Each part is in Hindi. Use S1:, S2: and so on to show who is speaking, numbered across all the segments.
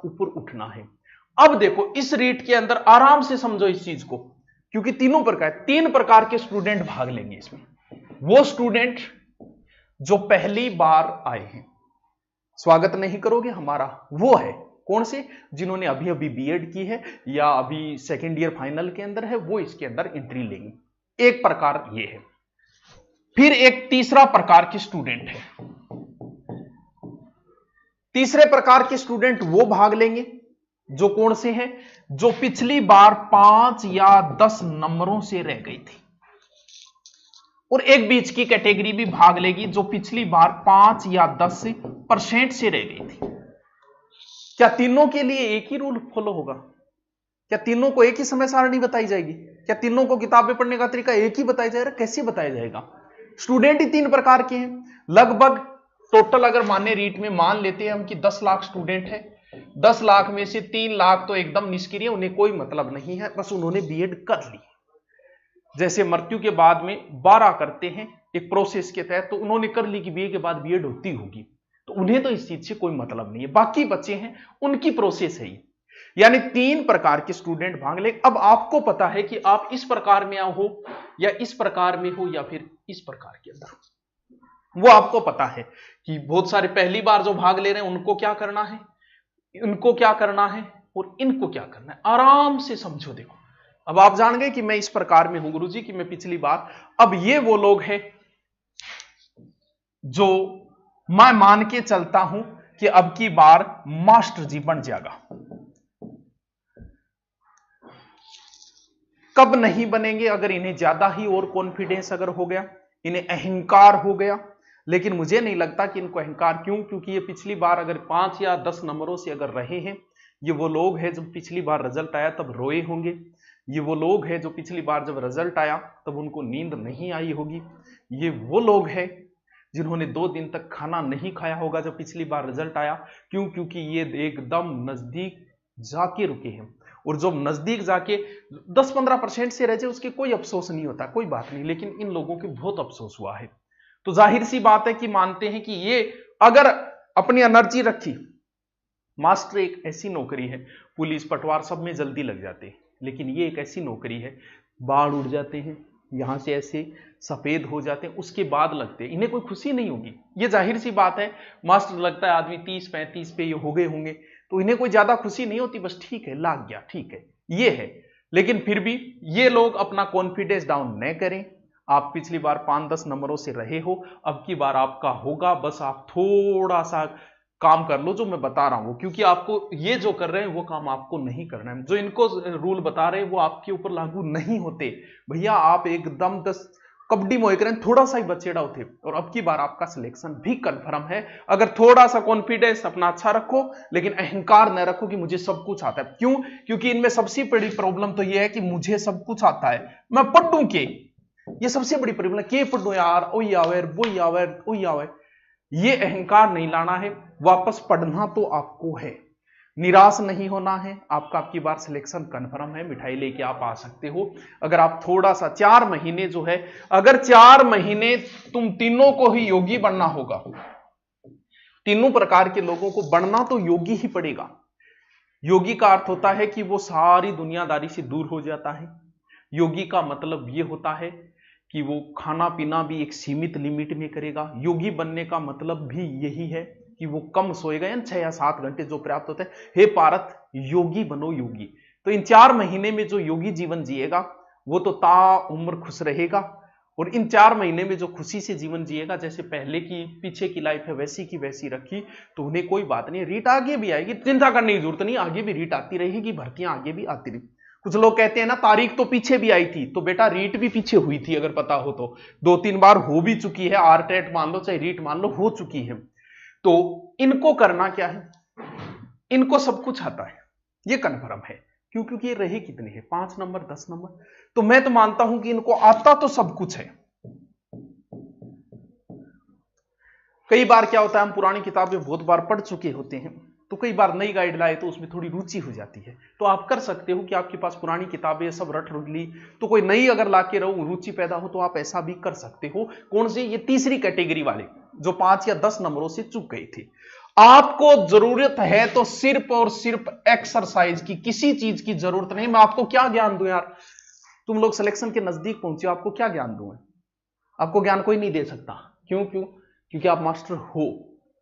S1: ऊपर उठना है। अब देखो इस रीट के अंदर आराम से समझो इस चीज को, क्योंकि तीन प्रकार के स्टूडेंट भाग लेंगे इसमें। वो स्टूडेंट जो पहली बार आए हैं, स्वागत नहीं करोगे हमारा, वो है कौन से, जिन्होंने अभी अभी बीएड की है या अभी सेकेंड ईयर फाइनल के अंदर है, वो इसके अंदर एंट्री लेंगे। एक प्रकार ये है। फिर एक तीसरा प्रकार के स्टूडेंट है। तीसरे प्रकार के स्टूडेंट वो भाग लेंगे जो कौन से हैं, जो पिछली बार 5 या 10 नंबरों से रह गई थी। और एक बीच की कैटेगरी भी भाग लेगी जो पिछली बार 5 या 10% से रह गई थी। क्या तीनों के लिए एक ही रूल फॉलो होगा? क्या तीनों को एक ही समय सारणी बताई जाएगी? क्या तीनों को किताबें पढ़ने का तरीका एक ही बताया जाएगा? कैसे बताया जाएगा? स्टूडेंट ही 3 प्रकार के हैं लगभग। टोटल अगर माने रीट में मान लेते हैं हम कि 10 लाख स्टूडेंट है, 10 लाख में से 3 लाख तो एकदम निष्क्रिय, उन्हें कोई मतलब नहीं है, बस उन्होंने बीएड कर ली। जैसे मृत्यु के बाद में 12 करते हैं एक प्रोसेस के तहत, तो उन्होंने कर ली कि बीए के बाद बीएड होती होगी, तो उन्हें तो इस चीज से कोई मतलब नहीं है। बाकी बच्चे हैं उनकी प्रोसेस है ये। यानी 3 प्रकार के स्टूडेंट भाग ले। अब आपको पता है कि आप इस प्रकार में हो या इस प्रकार में हो या फिर इस प्रकार के अंदर, वो आपको पता है कि बहुत सारे पहली बार जो भाग ले रहे हैं उनको क्या करना है, इनको क्या करना है और इनको क्या करना है। आराम से समझो। देखो अब आप जान गए कि मैं इस प्रकार में हूं गुरुजी, कि मैं पिछली बार। अब ये वो लोग हैं जो मैं मान के चलता हूं कि अब की बार मास्टर जी बन जाएगा। कब नहीं बनेंगे? अगर इन्हें ज्यादा ही और कॉन्फिडेंस अगर हो गया, इन्हें अहंकार हो गया। लेकिन मुझे नहीं लगता कि इनको अहंकार, क्यों? क्योंकि ये पिछली बार अगर 5 या 10 नंबरों से अगर रहे हैं, ये वो लोग हैं जब पिछली बार रिजल्ट आया तब रोए होंगे। ये वो लोग हैं जो पिछली बार जब रिजल्ट आया तब उनको नींद नहीं आई होगी। ये वो लोग हैं जिन्होंने 2 दिन तक खाना नहीं खाया होगा जब पिछली बार रिजल्ट आया। क्यों? क्योंकि ये एकदम नजदीक जाके रुके हैं। और जब नजदीक जाके 10-15% से रह जाए उसके कोई अफसोस नहीं होता, कोई बात नहीं, लेकिन इन लोगों के बहुत अफसोस हुआ है। तो जाहिर सी बात है कि मानते हैं कि ये अगर अपनी एनर्जी रखी, मास्टर एक ऐसी नौकरी है, पुलिस पटवार सब में जल्दी लग जाते हैं, लेकिन ये एक ऐसी नौकरी है, बाढ़ उड़ जाते हैं, यहां से ऐसे सफेद हो जाते हैं, उसके बाद लगते हैं, इन्हें कोई खुशी नहीं होगी। ये जाहिर सी बात है। मास्टर लगता है आदमी 30-35 पे ये हो गए होंगे, तो इन्हें कोई ज्यादा खुशी नहीं होती, बस ठीक है लाग गया, ठीक है ये है। लेकिन फिर भी ये लोग अपना कॉन्फिडेंस डाउन न करें। आप पिछली बार 5-10 नंबरों से रहे हो, अब की बार आपका होगा, बस आप थोड़ा सा काम कर लो जो मैं बता रहा हूं, क्योंकि आपको ये जो कर रहे हैं वो काम आपको नहीं करना है। जो इनको रूल बता रहे हैं वो आपके ऊपर लागू नहीं होते भैया। आप एकदम 10 कबड्डी मोह करें, थोड़ा सा ही बचेड़ा होते, और अब की बार आपका सिलेक्शन भी कंफर्म है। अगर थोड़ा सा कॉन्फिडेंस अपना अच्छा रखो, लेकिन अहंकार न रखो कि मुझे सब कुछ आता है। क्यों? क्योंकि इनमें सबसे बड़ी प्रॉब्लम तो यह है कि मुझे सब कुछ आता है, मैं पढ़ूं के, ये सबसे बड़ी प्रॉब्लम। के पढ़ू यार, ओ आवे वो आवे ओ आवे, ये अहंकार नहीं लाना है। वापस पढ़ना तो आपको है, निराश नहीं होना है। आपका आपकी बार सिलेक्शन कंफर्म है, मिठाई लेके आप आ सकते हो। अगर आप थोड़ा सा 4 महीने जो है, अगर 4 महीने तुम तीनों को ही योगी बनना होगा, तीनों प्रकार के लोगों को बनना तो योगी ही पड़ेगा। योगी का अर्थ होता है कि वो सारी दुनियादारी से दूर हो जाता है। योगी का मतलब ये होता है कि वो खाना पीना भी एक सीमित लिमिट में करेगा। योगी बनने का मतलब भी यही है कि वो कम सोएगा, यानी 6 या 7 घंटे जो पर्याप्त होता है। हे पारत, योगी बनो योगी। तो इन 4 महीने में जो योगी जीवन जिएगा वो तो ता उम्र खुश रहेगा। और इन 4 महीने में जो खुशी से जीवन जिएगा, जैसे पहले की पीछे की लाइफ है वैसी की वैसी रखी, तो उन्हें कोई बात नहीं, रीट आगे भी आएगी, चिंता करने की जरूरत नहीं, आगे भी रीट आती रहेगी, भर्तियां आगे भी आती रहेगी। कुछ लोग कहते हैं ना तारीख तो पीछे भी आई थी, तो बेटा रीट भी पीछे हुई थी, अगर पता हो तो 2-3 बार हो भी चुकी है। आरटेट मान लो चाहे रीट मान लो, हो चुकी है। तो इनको करना क्या है, इनको सब कुछ आता है, ये कन्फर्म है। क्यों? क्योंकि ये रहे कितने हैं, 5 नंबर 10 नंबर। तो मैं तो मानता हूं कि इनको आता तो सब कुछ है। कई बार क्या होता है, हम पुरानी किताबें बहुत बार पढ़ चुके होते हैं, तो कई बार नई गाइड लाए तो उसमें थोड़ी रुचि हो जाती है। तो आप कर सकते हो कि आपके पास पुरानी किताबें सब रट ली, तो कोई नई अगर लाके रहो, रुचि पैदा हो, तो आप ऐसा भी कर सकते हो। कौन सी? ये तीसरी कैटेगरी वाले जो 5 या 10 नंबरों से चूक गए थे। आपको जरूरत है तो सिर्फ और सिर्फ एक्सरसाइज की, किसी चीज की जरूरत नहीं। मैं आपको क्या ज्ञान दूं यार, तुम लोग सिलेक्शन के नजदीक पहुंचे, आपको क्या ज्ञान दूं? आपको ज्ञान कोई नहीं दे सकता। क्यों? क्योंकि आप मास्टर हो।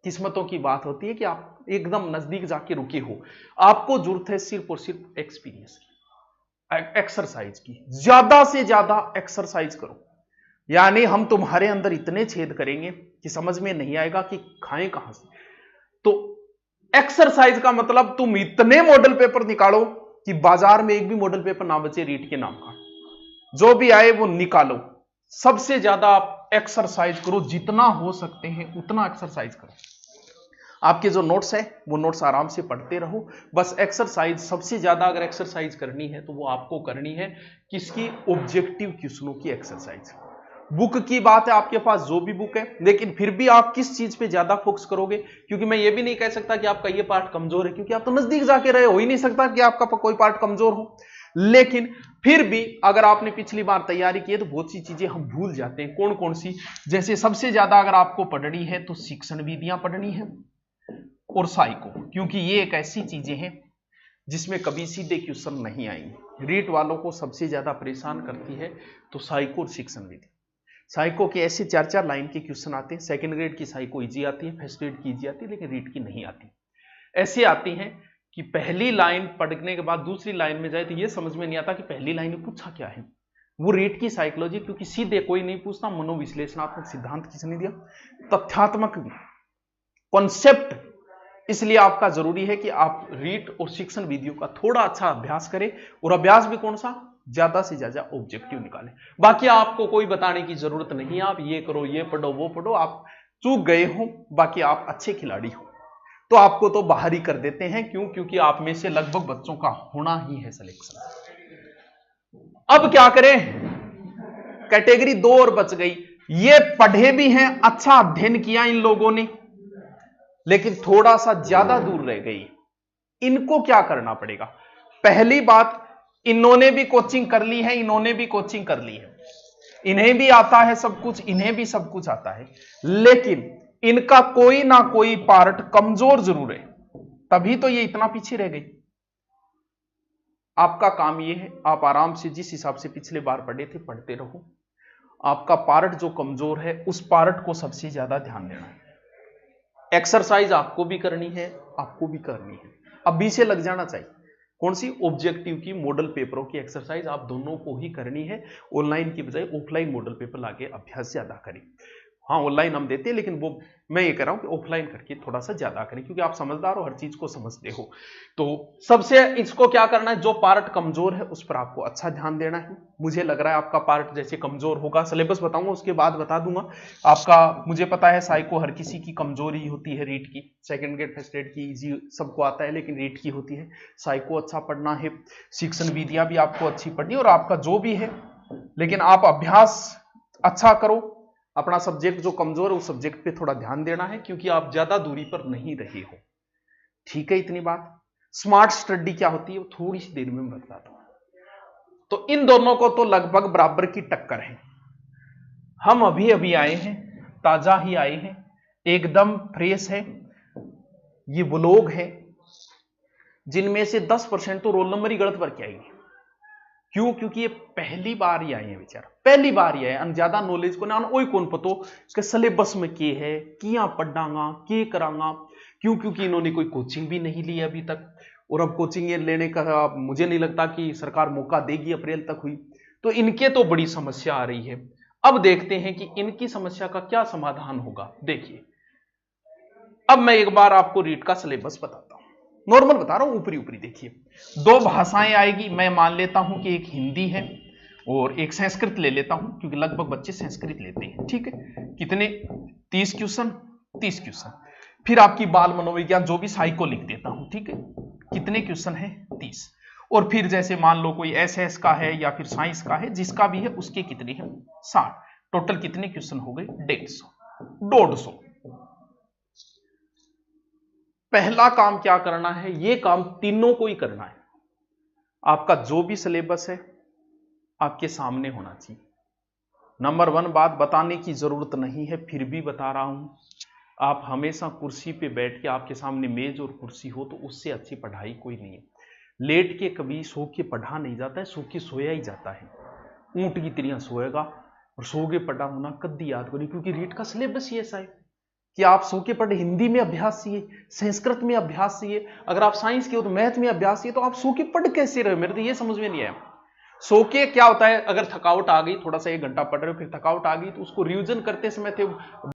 S1: किस्मतों की बात होती है कि आप एकदम नजदीक जाके रुके हो। आपको जरूरत है सिर्फ और सिर्फ एक्सपीरियंस की, एक्सरसाइज की। ज्यादा से ज्यादा एक्सरसाइज करो, यानी हम तुम्हारे अंदर इतने छेद करेंगे कि समझ में नहीं आएगा कि खाएं कहां से। तो एक्सरसाइज का मतलब तुम इतने मॉडल पेपर निकालो कि बाजार में एक भी मॉडल पेपर ना बचे रीट के नाम का, जो भी आए वो निकालो। सबसे ज्यादा आप एक्सरसाइज करो, जितना हो सकते हैं उतना एक्सरसाइज करो। आपके जो नोट्स है वो नोट्स आराम से पढ़ते रहो। बस एक्सरसाइज सबसे ज्यादा अगर एक्सरसाइज करनी है तो वो आपको करनी है किसकी? ऑब्जेक्टिव क्वेश्चनों की एक्सरसाइज। बुक की बात है, आपके पास जो भी बुक है, लेकिन फिर भी आप किस चीज पे ज्यादा फोकस करोगे? क्योंकि मैं ये भी नहीं कह सकता कि आपका ये पार्ट कमजोर है, क्योंकि आप तो नजदीक जाके रहे, हो ही नहीं सकता कि आपका कोई पार्ट कमजोर हो। लेकिन फिर भी अगर आपने पिछली बार तैयारी की है तो बहुत सी चीजें हम भूल जाते हैं। कौन कौन सी? जैसे सबसे ज्यादा अगर आपको पढ़नी है तो शिक्षण विधियां पढ़नी है और साइको, क्योंकि ये एक ऐसी चीजें हैं जिसमें कभी सीधे क्वेश्चन नहीं आएंगे। रीट वालों को सबसे ज्यादा परेशान करती है तो साइको और शिक्षण विधि। साइको के ऐसे 4-4 लाइन के क्वेश्चन आते हैं। सेकंड ग्रेड की साइको इजी आती है, फर्स्ट ग्रेड की इजी आती है, लेकिन रीट की नहीं आती। ऐसे आती हैं कि पहली लाइन पढ़ने के बाद दूसरी लाइन में जाए तो यह समझ में नहीं आता कि पहली लाइन में पूछा क्या है। वो रीट की साइकोलॉजी, क्योंकि सीधे कोई नहीं पूछता, मनोविश्लेषणात्मक सिद्धांत किसने दिया? तथ्यात्मक कॉन्सेप्ट। इसलिए आपका जरूरी है कि आप रीट और शिक्षण विधियों का थोड़ा अच्छा अभ्यास करें, और अभ्यास भी कौन सा? ज्यादा से ज्यादा ऑब्जेक्टिव निकालें। बाकी आपको कोई बताने की जरूरत नहीं, आप ये करो, ये पढ़ो, वो पढ़ो। आप चूक गए हो, बाकी आप अच्छे खिलाड़ी हो तो आपको तो बाहर ही कर देते हैं। क्यों? क्योंकि आप में से लगभग बच्चों का होना ही है सिलेक्शन। अब क्या करें? कैटेगरी 2 और बच गई। ये पढ़े भी हैं, अच्छा अध्ययन किया इन लोगों ने, लेकिन थोड़ा सा ज्यादा दूर रह गई। इनको क्या करना पड़ेगा? पहली बात, इन्होंने भी कोचिंग कर ली है, इन्होंने भी कोचिंग कर ली है, इन्हें भी आता है सब कुछ, इन्हें भी सब कुछ आता है, लेकिन इनका कोई ना कोई पार्ट कमजोर जरूर है, तभी तो ये इतना पीछे रह गई। आपका काम ये है, आप आराम से जिस हिसाब से पिछले बार पढ़े थे पढ़ते रहो। आपका पार्ट जो कमजोर है उस पार्ट को सबसे ज्यादा ध्यान देना है। एक्सरसाइज आपको भी करनी है, आपको भी करनी है, अभी से लग जाना चाहिए। कौन सी? ऑब्जेक्टिव की, मॉडल पेपरों की एक्सरसाइज आप दोनों को ही करनी है। ऑनलाइन की बजाय ऑफलाइन मॉडल पेपर लाके अभ्यास ज्यादा करें। हाँ, ऑनलाइन हम देते हैं, लेकिन वो मैं ये कह रहा हूं कि ऑफलाइन करके थोड़ा सा ज्यादा करें, क्योंकि आप समझदार हो, हर चीज को समझते हो। तो सबसे इसको क्या करना है? जो पार्ट कमजोर है उस पर आपको अच्छा ध्यान देना है। मुझे लग रहा है आपका पार्ट जैसे कमजोर होगा, सिलेबस बताऊंगा उसके बाद बता दूंगा आपका। मुझे पता है साइको हर किसी की कमजोरी होती है, रीट की। सेकंड ग्रेड फर्स्ट ग्रेड की इजी सबको आता है, लेकिन रीट की होती है। साइको अच्छा पढ़ना है, शिक्षण विधियां भी आपको अच्छी पढ़नी है, और आपका जो भी है, लेकिन आप अभ्यास अच्छा करो। अपना सब्जेक्ट जो कमजोर है उस सब्जेक्ट पे थोड़ा ध्यान देना है, क्योंकि आप ज्यादा दूरी पर नहीं रहे हो। ठीक है, इतनी बात। स्मार्ट स्टडी क्या होती है वो थोड़ी सी देर में मैं बताता हूं। तो इन दोनों को तो लगभग बराबर की टक्कर है। हम अभी अभी आए हैं, ताजा ही आए हैं, एकदम फ्रेश है। ये वो लोग हैं जिनमें से 10% तो रोल नंबर ही गलत भर के आएंगे। क्यों? क्योंकि ये पहली बार ही आए हैं बेचारा, पहली बार ही आए, ज्यादा नॉलेज को ना ओई कौन पतो इसके सिलेबस में के है, किया पढ़ांगा, के करांगा। क्यों? क्योंकि इन्होंने कोई कोचिंग भी नहीं ली अभी तक, और अब कोचिंग लेने का मुझे नहीं लगता कि सरकार मौका देगी, अप्रैल तक हुई तो इनके तो बड़ी समस्या आ रही है। अब देखते हैं कि इनकी समस्या का क्या समाधान होगा। देखिए, अब मैं एक बार आपको रीट का सिलेबस बताता हूं, नॉर्मल बता रहा हूं, ऊपरी ऊपरी। देखिए, 2 भाषाएं आएगी, मैं मान लेता हूं कि एक हिंदी है और एक संस्कृत ले लेता हूं, क्योंकि लगभग बच्चे संस्कृत लेते हैं। ठीक है, कितने? 30 क्वेश्चन, 30 क्वेश्चन। फिर आपकी बाल मनोविज्ञान जो भी साइको लिख देता हूं। ठीक है, कितने क्वेश्चन है? 30। और फिर जैसे मान लो कोई एसएस का है या फिर साइंस का है, जिसका भी है उसके कितने हैं? 60। टोटल कितने क्वेश्चन हो गए? 150। पहला काम क्या करना है? ये काम तीनों को ही करना है। आपका जो भी सिलेबस है आपके सामने होना चाहिए। नंबर 1 बात बताने की जरूरत नहीं है, फिर भी बता रहा हूं, आप हमेशा कुर्सी पे बैठ के, आपके सामने मेज और कुर्सी हो, तो उससे अच्छी पढ़ाई कोई नहीं है। लेट के कभी सो के पढ़ा नहीं जाता है, सो के सोया ही जाता है। ऊंट की तरह सोएगा और सो के पढ़ा होना कद्दी याद करें, क्योंकि रीट का सिलेबस ही ऐसा है कि आप सो के पढ़े। हिंदी में अभ्यास चाहिए, संस्कृत में अभ्यास चाहिए, अगर आप साइंस के हो तो मैथ में अभ्यास चाहिए, तो आप सो के पढ़ कैसे रहे? मेरे तो ये समझ में नहीं आया। सो के क्या होता है, अगर थकावट आ गई, थोड़ा सा 1 घंटा पढ़ रहे हो, फिर थकावट आ गई, तो उसको रिवीजन करते समय थे